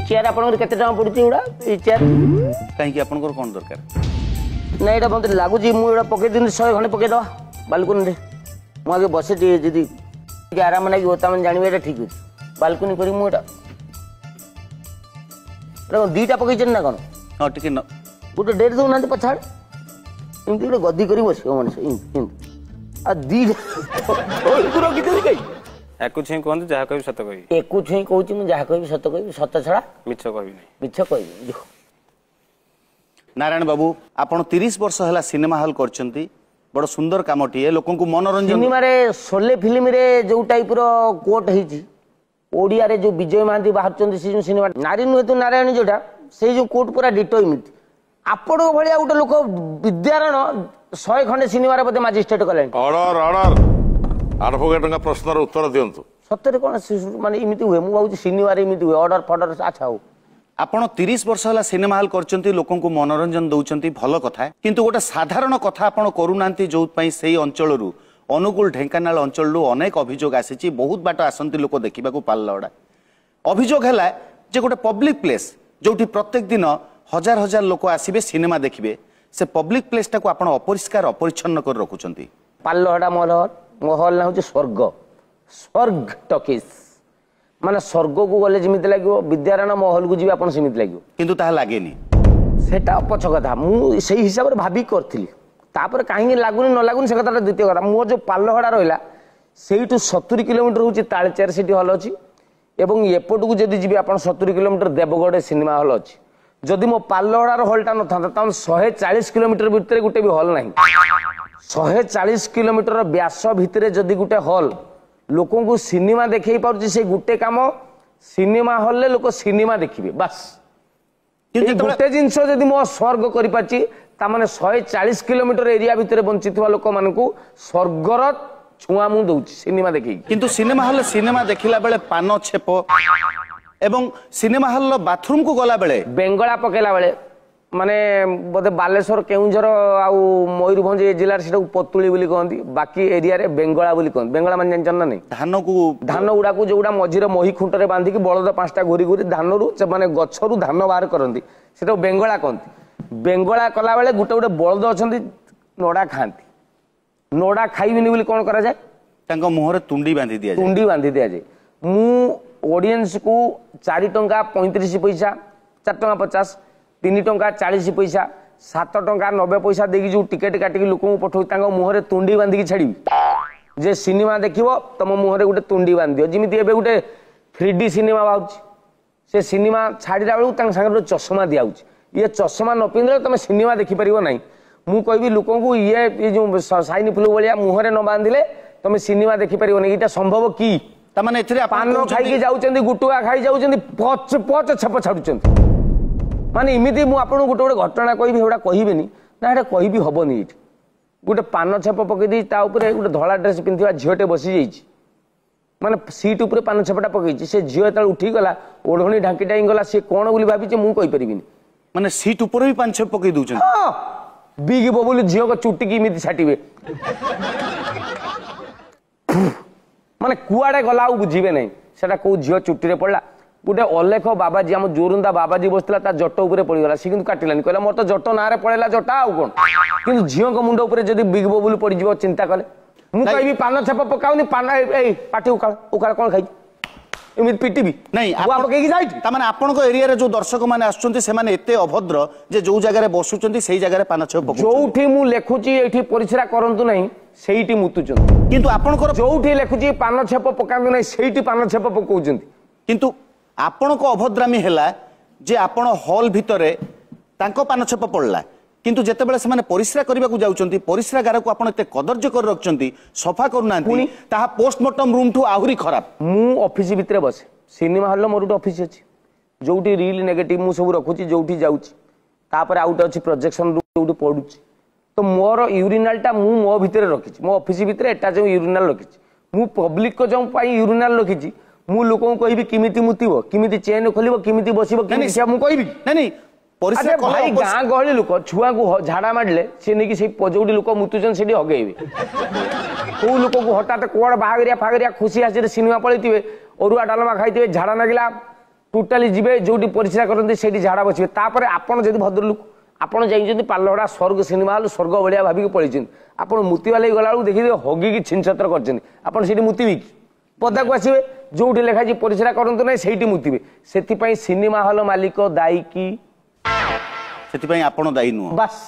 chair आपन केते टका पड़ुची उडा ए चेयर काहे कि आपन कोन दरकार ना एटा मते लागुची मु एटा पके दिन 100 घंटे पके दवा बालकनी रे मु आगे बसे जदी आराम लागी होता मन जानिबे एटा ठीक अछि बालकनी करी मु एटा दीटा पकई ना कौन हाँ टिके न गोटे डेट दौ ना पछाड़ एमती गोटे गदी कर बस मनुष्य आ दीटा रखी एकु छई कहंतु जहा कहबी सत कहबी एकु छई कहूची मु जहा कहबी सत छड़ा मिछ कहबी नै मिछ कहबी नारायण बाबू आपण 30 वर्ष हला सिनेमा हॉल करचंती बड़ सुंदर कामटी लोकन को मनोरंजन सिनेमा रे सोले फिल्म रे जो टाइप रो कोट हेची ओडिया रे जो विजय महांती बाहरचंती से जो सिनेमा नारी नु हेतु नारायण जोटा से जो कोट पूरा डिटो इमिति आपण भलिया गोटे लोक विद्यारण 100 खंडे सिनेमा रे बदे मजिस्ट्रेट कले ऑर्डर ऑर्डर एडवोकेट का प्रश्नर उत्तर दियंतु सत्तरे कोन माने इमिति हुए मु बाबू सिनेमा रे इमिति हुए ऑर्डर फॉर्डर अच्छा हो आपण 30 वर्ष हला सिनेमा हॉल करचंती लोकन को मनोरंजन दउचंती भलो कथा किंतु गोटे साधारण कथा आपण करूनांती जो पई सेही अंचल रु अनुकूल ढेंकानाल अंचल रु अनेक अभियोग आसीची बहुत बाट आसंती लोक देखिबा को पाल्लाडा अभियोग हला जे गोटे पब्लिक प्लेस जोठी प्रत्येक दिन हजार हजार लोक आसीबे सिनेमा देखिबे से पब्लिक प्लेस टाको आपण अपरिष्कार अपरिच्छन्न कर रखुचंती पाल्लाडा महल ना होचे स्वर्ग स्वर्ग टॉकीज माने स्वर्ग को गले जिमित लागियो विद्यारण महल को जीवे आपण सिमित लागियो किंतु ताहा लागेनी सेटा पछ कथा मु सेही हिसाब रे भाबी करथिली तापर काहे लागुनी न लागुनी से कथा द्वितीय कथा मो जो पाल्लहड़ा रहिला सेइटु 70 किलोमीटर होची ताळचेर सिटी हॉल अछि एवं एपट को जदी जीवे आपण 70 किलोमीटर देवगढ़ सिनेमा हॉल अछि जदी मो पाल्लहड़ा रो हॉलटा न था त 140 किलोमीटर भितरे गुटे भी हॉल नाही 140 किलोमीटर व्यास भितरे जदी गुटे हॉल लोकों को सिनेमा देखै पाउची से गुटे काम सिनेमा हॉल ले लोक सिनेमा देखिबे बस गोटे जिनस जदि मो स्वर्ग करि पाची ता माने 140 किलोमीटर एरिया भितरे बंचितवा लोक मानकू स्वर्गर छुआ मु दउची सिनेमा देखि किंतु सिनेमा हॉल सिनेमा देखिला बेले पान छेप एवं सिनेमा हॉल बाथरूम को गला बेले बेंगला पकेला बेले माने बोधे बालेश्वर केउंझर आउ मयूरभंज ए जिल्ला सेटा पतुली बोली कहंती बाकी एरिया रे बेंगला बोली कहंती बेंगला माने जानचन ना नहीं धान गुड़ा को जोड़ा मझिरे मही खुंटरे बांधी की बळद पांचटा घुरी घुरी धान रु माने गछरु धान बाहर करंती सेटा बेंगला कहंती बेंगला कला बेले गुटे गुटे बळद अछंती नोडा खांती नोडा खाइबिनी बोली कोन करा जाय तांको मुहरे तुंडी बांधी दिया जाय मु ऑडियंस को 4 टंका 35 पैसा 4 टंका 50 3 टंका 40 पैसा 7 टंका 90 पैसा देगी जो टिकेट काटिकी लोक पठो तांको मुहरे तुंडी बांधी की छाड़ी जे सिनेमा देखिबो तम मुहरे गुटे तुंडी बांध दियो जिमिति एबे गुटे 3D सिनेमा बाउची से सिनेमा छाड़ीला बेलू तांग संगे चश्मा दियाउची ये चश्मा न पिंदले तमे सिनेमा देखि परिबो नाही मु कहबी लोकों को ये जो साइनी फ्लू भलिया मुहरे न बांधिले तमे सिनेमा देखि परिबो नाही इटा संभव की ता माने एथरे पान खाई की जाउचंदी गुटुआ खाई जाउचंदी पच पच छप छाडुचंदी माने इमिति मु आपन गुटे गुटे घटना कहबी हेडा कहबिनी ना हेडा कहबी हबनी इट गुटे पान छप पकई दी ता ऊपर गुटे धळा ड्रेस पिंथिवा झियोटे बसी जाईची माने सीट ऊपर पान छपटा पकईची से झियो तळ उठी गला ओढणी ढांकी टाई गला से कोन बोली भाबीचे मु कहि परिबिनी माने सीट ऊपर भी पान छप पकई दउचन बिग बबुल झियो को चुट्टी की इमिति छाटिबे माने कुआडे गला बुझीबे नहीं सेटा को झियो चुट्टी रे पड़ला गोटे अलेख बाबाजी आम जोरुंदा बाबाजी बसला ता जट उपरे पड़ीगला सी किंतु काटिलानी कहला मोर तो जट नारे पड़ेला जटा आउ कोन किंतु झियो को मुंड उपरे जदी बिग बबुल पड़ी जीवो चिंता कले मु कहबी पान छाप पकाउनी पान ए पाटी उकाळ कोन खाई एमित पिटिबी नहीं आप पकेकी जाई ता माने आपन को एरिया रे जो दर्शक माने आछुंती से माने एते अभद्र जे जो जगह रे बसुचंती सेही जगह रे पान छाप पकउ जोठी मु लेखुची एठी परिश्रा करंतु नहीं सेहीटी मुतुचंती किंतु आपन को जोठी लेखुची पान छाप पकाउनु नहीं सेहीटी पान छाप पकउचंती किंतु आपण को अभद्रामी हैला जे आपण हॉल भितरे तांको पान छाप पड़ला किंतु जेते बेले से माने परिश्रा करबा को जाउचंती परिश्रागार को आपण एते कदर्ज कर रखचंती सफा करूनांती ताहा पोस्टमार्टम रूम ठू आहुरी खराब मु ऑफिस भितरे बसे सिनेमा हॉल मोर गुटे ऑफिस अछि जोठी रील नेगेटिव मु सब रखुची जोठी जाउची तापर आउट अछि प्रोजेक्शन रूम जोठी पडुची तो मोर यूरिनलटा मु मो भितरे रखिची मो ऑफिस भितरे एटा जो यूरिनल रखिची मु पब्लिक को जो पाई यूरिनल रखिची मु लोकों कहबी किमिति मुतिबो किमिति चेन खोलिबो किमिति बसिबो किमिति मु कहबी नहीं परिश्रा भाई गाँ गहली लोक छुआ को झाड़ा मारले से नहीं कि जोटी लोक मुतुचन से हगेबे कौ लोक को हठात कौड़ बाहागरिया फागरिया खुशी आसी सिनेमा पलैथिबे अरुआ डालमा खाइथिबे झाड़ा नागिला ଟୋଟାଲି ଯିବେ ଯୋଉଠି ପରିସ୍ରା କରନ୍ତି ସେଇଠି ଝାଡ଼ା ବସିବେ ତାପରେ ଆପଣ ଯଦି ଭଦ୍ରଲୋକ ଆପଣ ଯାଇଛନ୍ତି ପାଲହଡ଼ା ସ୍ୱର୍ଗ ସିନେମା ହଲ୍ ସ୍ୱର୍ଗ ଭଳିଆ ଭାବିକି ପଳେଇଛନ୍ତି ଆପଣ ମୁତିବା ଲାଗି ଗଲାବେଳକୁ ଦେଖିବେ ହଗିକି ଛିନଛତ୍ର କରିଛନ୍ତି ଆପଣ ସେଇଠି ମୁତିବେ କି ପଦାକୁ ଆସିବେ ଯୋଉଠି ଲେଖା ଅଛି ପରିସ୍ରା କରନ୍ତୁ ନାହିଁ ସେଇଠି ମୁତିବେ ସେଥିପାଇଁ ସିନେମା ହଲ୍ ମାଲିକ ଦାୟୀ କି ସେଥିପାଇଁ ଆପଣ ଦାୟୀ ନୁହଁ ବାସ୍